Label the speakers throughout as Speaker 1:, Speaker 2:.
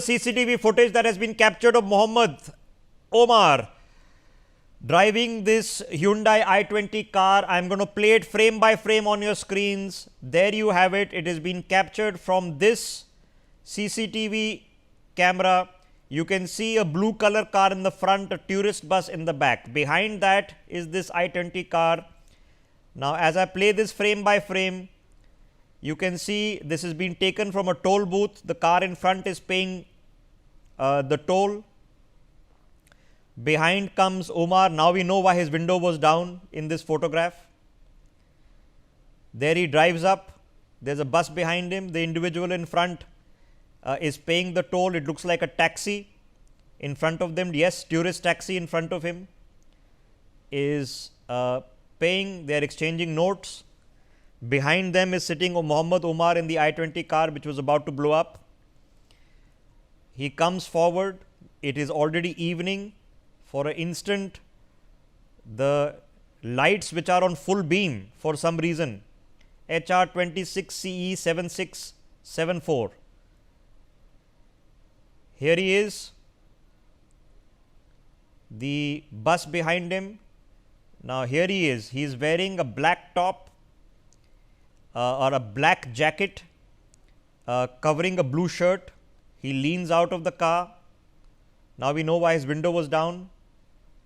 Speaker 1: CCTV footage that has been captured of Mohammad Umar driving this Hyundai i20 car. I'm going to play it frame by frame on your screens. There you have it. It has been captured from this CCTV camera. You can see a blue color car in the front, a tourist bus in the back. Behind that is this i20 car. Now, as I play this frame by frame, you can see this has been taken from a toll booth. The car in front is paying the toll. Behind comes Umar. Now we know why his window was down in this photograph. There he drives up. There's a bus behind him. The individual in front is paying the toll. It looks like a taxi in front of them. Yes, tourist taxi in front of him is paying. They are exchanging notes. Behind them is sitting Mohammad Umar in the i20 car, which was about to blow up. He comes forward. It is already evening. For an instant, the lights which are on full beam for some reason, HR 26CE 7674. Here he is, the bus behind him. Now, here he is wearing a black top or a black jacket covering a blue shirt. He leans out of the car. Now, we know why his window was down.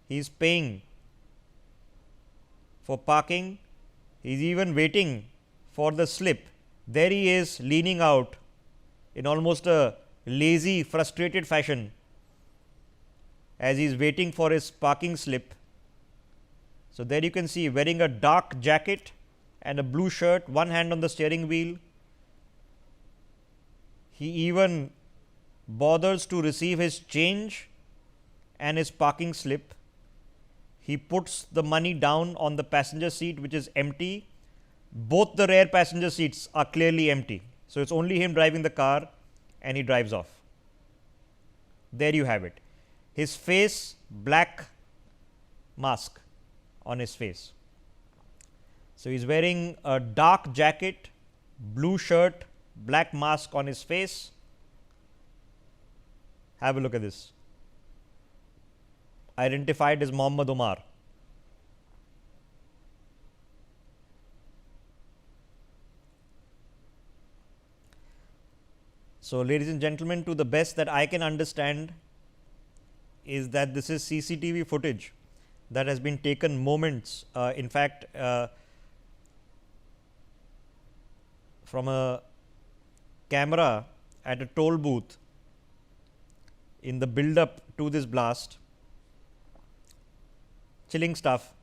Speaker 1: He is paying for parking. He is even waiting for the slip. There he is leaning out in almost a lazy, frustrated fashion as he is waiting for his parking slip. So, there you can see wearing a dark jacket and a blue shirt, one hand on the steering wheel. He even bothers to receive his change and his parking slip. He puts the money down on the passenger seat, which is empty. Both the rear passenger seats are clearly empty. So, it's only him driving the car and he drives off. There you have it. His face, black mask on his face. So, he is wearing a dark jacket, blue shirt, black mask on his face. Have a look at this. Identified as Mohammad Umar. So, ladies and gentlemen, to the best that I can understand is that this is CCTV footage that has been taken moments, in fact, from a camera at a toll booth in the build up to this blast. Chilling stuff.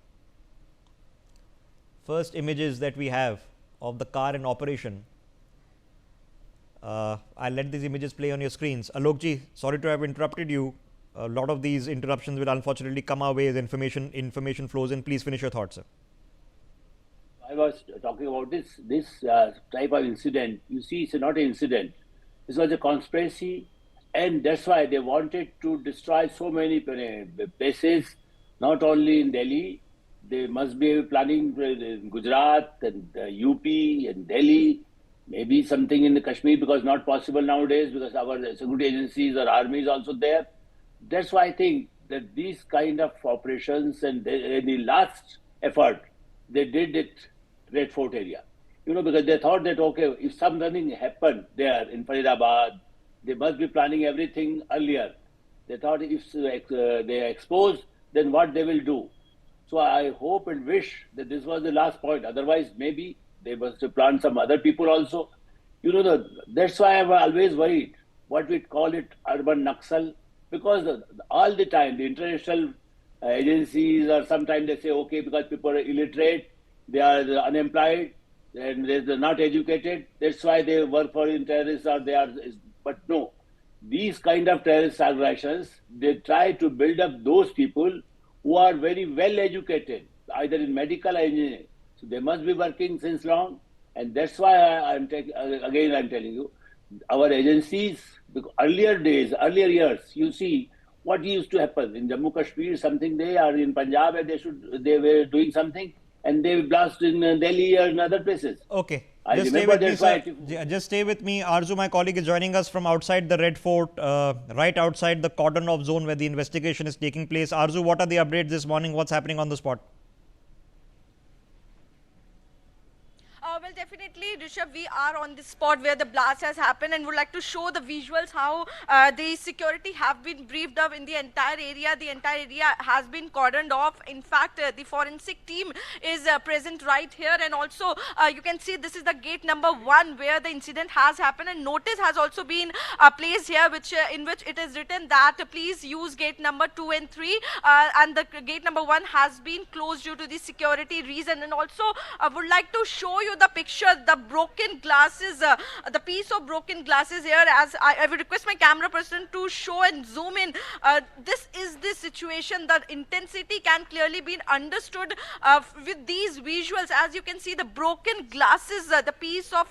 Speaker 1: First images that we have of the car in operation. I'll let these images play on your screens. Alokji, sorry to have interrupted you. A lot of these interruptions will unfortunately come our way as information flows in. Please finish your thoughts, sir.
Speaker 2: I was talking about this type of incident. You see, it's not an incident. This was a conspiracy, and that's why they wanted to destroy so many places. Not only in Delhi, they must be planning in Gujarat and UP and Delhi, maybe something in the Kashmir, because not possible nowadays because our security agencies or army is also there. That's why I think that these kind of operations and the last effort, they did it Red Fort area. You know, because they thought that, okay, if something happened there in Faridabad, they must be planning everything earlier. They thought if they expose, then what they will do. So I hope and wish that this was the last point. Otherwise, maybe they must plan some other people also. You know, that's why I'm always worried what we call it urban Naxal, because all the time the international agencies or sometimes they say, okay, because people are illiterate, they are unemployed, and they're not educated. That's why they work for terrorists or they are. But no. These kind of terrorist aggressions, they try to build up those people who are very well educated, either in medical or engineering. So they must be working since long, and that's why I'm telling you, our agencies, earlier years, you see what used to happen in Jammu Kashmir, something they are in Punjab, and they were doing something, and they blast in Delhi or in other places.
Speaker 1: Okay.
Speaker 2: I
Speaker 1: Just stay
Speaker 2: remember
Speaker 1: with me,
Speaker 2: that's why.
Speaker 1: sir. Just stay with me. Arzu, my colleague, is joining us from outside the Red Fort, right outside the cordon off zone where the investigation is taking place. Arzu, what are the updates this morning? What's happening on the spot?
Speaker 3: Well, definitely, Rishabh, we are on the spot where the blast has happened and would like to show the visuals how the security have been briefed up in the entire area. The entire area has been cordoned off. In fact, the forensic team is present right here, and also you can see this is the gate number 1 where the incident has happened, and notice has also been placed here which in which it is written that please use gate number 2 and 3 and the gate number 1 has been closed due to the security reason. And also I would like to show you the picture, the broken glasses, the piece of broken glasses here. As I would request my camera person to show and zoom in. This is the situation. The intensity can clearly be understood with these visuals. As you can see, the broken glasses, the piece of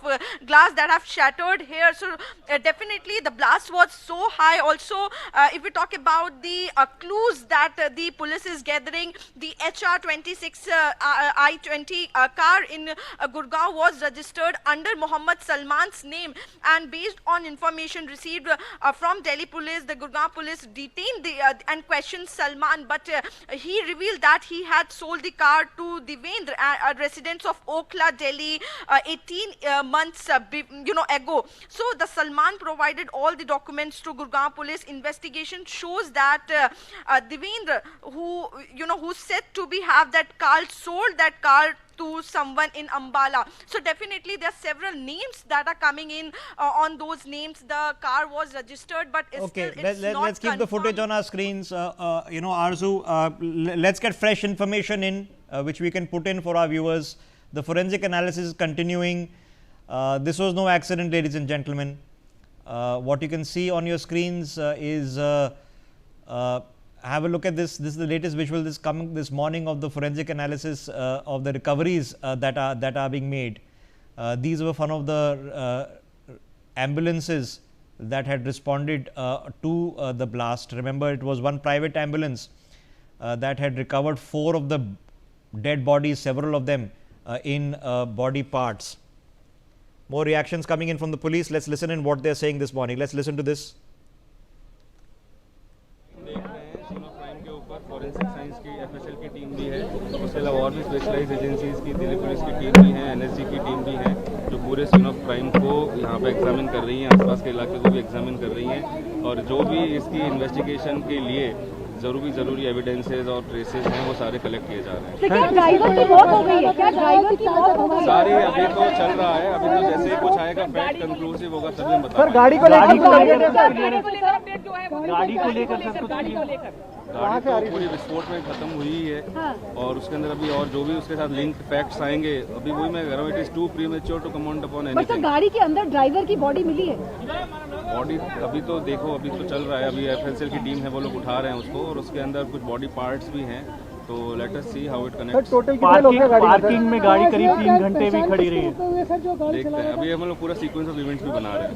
Speaker 3: glass that have shattered here. So definitely the blast was so high. Also, if we talk about the clues that the police is gathering, the HR26 I-20 car in Gurgaon was registered under Mohammad Salman's name, and based on information received from Delhi police, the Gurgaon police detained and questioned Salman, but he revealed that he had sold the car to Devendra, a resident of Okhla, Delhi, 18 months ago. So the Salman provided all the documents to Gurgaon police. Investigation shows that Devendra, who's said to be have that car, sold that car to someone in Ambala. So definitely there are several names that are coming in. On those names the car was registered, but
Speaker 1: Okay,
Speaker 3: still it's not
Speaker 1: let's keep the footage on our screens. Arzu, let's get fresh information in which we can put in for our viewers. The forensic analysis is continuing. This was no accident, ladies and gentlemen. What you can see on your screens is have a look at this. This is the latest visual this coming this morning of the forensic analysis of the recoveries that are being made. These were one of the ambulances that had responded to the blast. Remember, it was one private ambulance that had recovered 4 of the dead bodies, several of them in body parts. More reactions coming in from the police. Let's listen in what they're saying this morning. Let's listen to this.
Speaker 4: Forensic science की FSL की team भी है, उसके अलावा और भी specialised agencies की Delhi police की टीम भी है, एनएसजी की टीम भी है, जो पूरे सीन ऑफ क्राइम को यहाँ पे एग्जामिन कर रही हैं, आसपास के इलाके को भी एग्जामिन कर रही हैं, और जो भी इसकी इन्वेस्टिगेशन के लिए ज़रूरी एविडेंसेस और ट्रेसेस हैं वो सारे कलेक्ट किए जा रहे हैं।
Speaker 5: क्या ड्राइवर की मौत हो गई है? क्या ड्राइवर की मौत हो गई है?
Speaker 4: सारे अभी तो चल रहा है, अभी तो जैसे ही कुछ आएगा फैक्ट कंक्लूसिव होगा तभी हम बताएंगे।
Speaker 5: गाड़ी को लेकर
Speaker 4: गाड़ी तो पूरी विस्फोट में खत्म हुई है, और उसके अंदर अभी और जो भी उसके साथ लिंक फैक्ट्स आएंगे, अभी वही मैं कह रहा हूँ, it is too premature to comment upon anything.
Speaker 5: गाड़ी के अंदर ड्राइवर की बॉडी मिली है?
Speaker 4: बॉडी अभी तो देखो, अभी तो चल रहा है, अभी एफएसएल की टीम है, वो लोग उठा रहे हैं उसको, और उसके अंदर कुछ बॉडी पार्ट्स भी हैं, तो let us see how it connects.
Speaker 6: Parking में गाड़ी करीब 3 घंटे भी खड़ी रही है।
Speaker 4: देखते हैं, अभी हम लोग पूरा सीक्वेंस ऑफ इवेंट्स भी बना रहे हैं।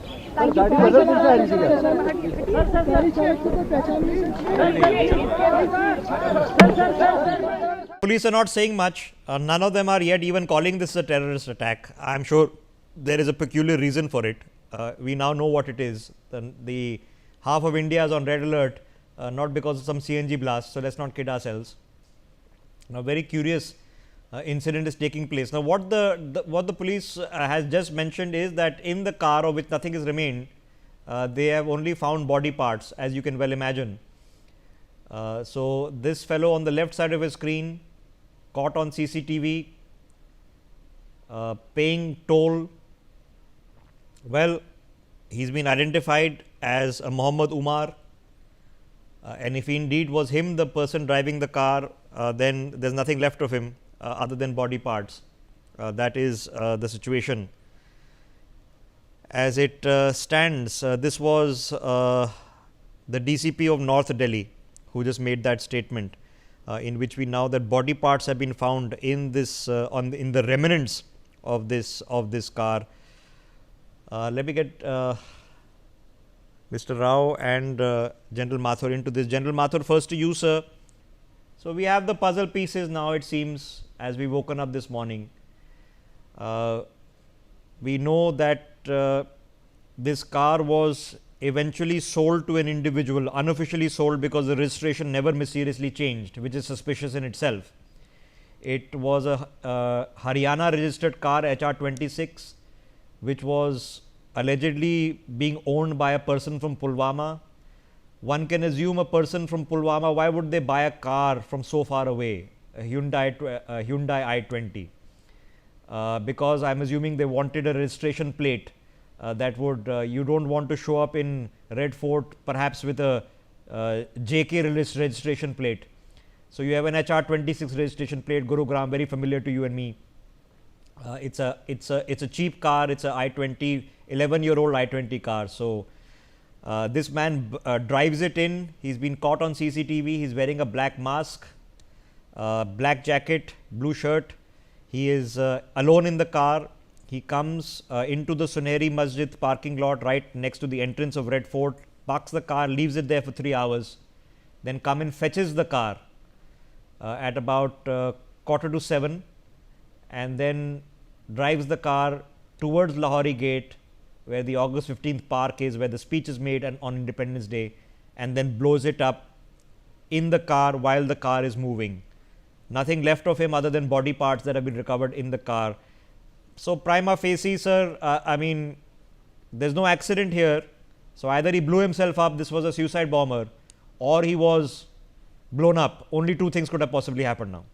Speaker 1: Police are not saying much. None of them are yet even calling this a terrorist attack. I am sure there is a peculiar reason for it. We now know what it is. The half of India is on red alert, not because of some CNG blast. So let's not kid ourselves. Now, very curious incident is taking place. Now, what the police has just mentioned is that in the car of which nothing has remained, they have only found body parts, as you can well imagine. So this fellow on the left side of his screen, caught on CCTV, paying toll. Well, he's been identified as a Mohammad Umar, and if indeed was him the person driving the car, then there's nothing left of him other than body parts. That is the situation. As it stands, this was the DCP of North Delhi who just made that statement, in which we know that body parts have been found in this in the remnants of this car. Let me get Mr. Rao and General Mathur into this. General Mathur, first to you, sir. So we have the puzzle pieces now, it seems, as we've woken up this morning. We know that this car was eventually sold to an individual, unofficially sold because the registration never mysteriously changed, which is suspicious in itself. It was a Haryana registered car HR26, which was allegedly being owned by a person from Pulwama. One can assume a person from Pulwama, why would they buy a car from so far away, a Hyundai i20? Because I'm assuming they wanted a registration plate that would, you don't want to show up in Red Fort perhaps with a JK registration plate. So you have an HR26 registration plate, Gurugram, very familiar to you and me. It's a cheap car. It's a i20, 11-year-old i20 car. So this man drives it in. He's been caught on CCTV. He's wearing a black mask, black jacket, blue shirt. He is alone in the car. He comes into the Suneri Masjid parking lot right next to the entrance of Red Fort, parks the car, leaves it there for 3 hours, then come and fetches the car at about 6:45, and then drives the car towards Lahori Gate, where the August 15th park is, where the speech is made and on Independence Day, and then blows it up in the car while the car is moving. Nothing left of him other than body parts that have been recovered in the car. So prima facie, sir, I mean, there's no accident here. So either he blew himself up, this was a suicide bomber, or he was blown up. Only two things could have possibly happened now.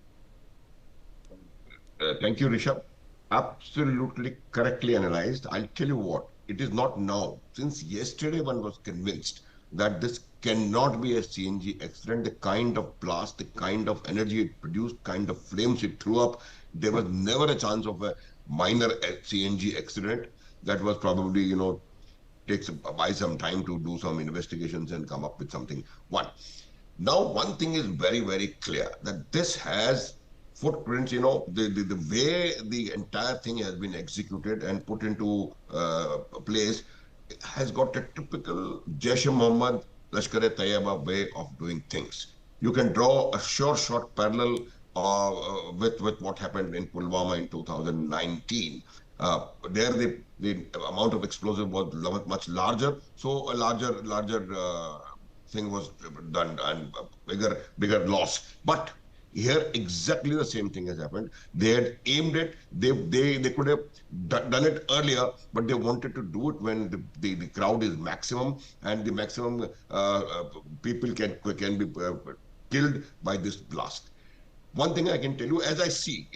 Speaker 7: Thank you, Rishabh. Absolutely correctly analyzed. I'll tell you what, it is not now. Since yesterday, one was convinced that this cannot be a CNG accident. The kind of blast, the kind of energy it produced, kind of flames it threw up, there was never a chance of a minor CNG accident. That was probably, takes by some time to do some investigations and come up with something. Now, one thing is very, very clear, that this has footprints, the way the entire thing has been executed and put into place has got a typical Jaish-e-Mohammed, Lashkar-e-Taiba way of doing things. You can draw a short parallel with what happened in Pulwama in 2019. There, the amount of explosive was much larger, so a larger thing was done and bigger loss. But here exactly the same thing has happened. They had aimed it. They could have done it earlier, but they wanted to do it when the crowd is maximum, and the maximum people can be killed by this blast. One thing I can tell you, as I see,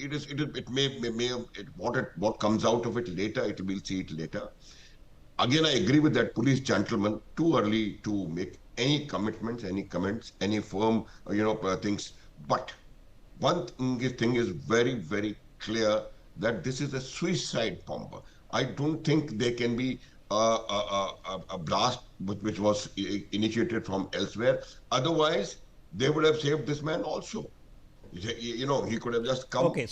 Speaker 7: what comes out of it later, we'll see it later. Again, I agree with that police gentleman. Too early to make any commitments, any comments, any firm, things. But one thing is very, very clear, that this is a suicide bomber. I don't think there can be a blast which was initiated from elsewhere. Otherwise, they would have saved this man also. He could have just come.
Speaker 1: Okay,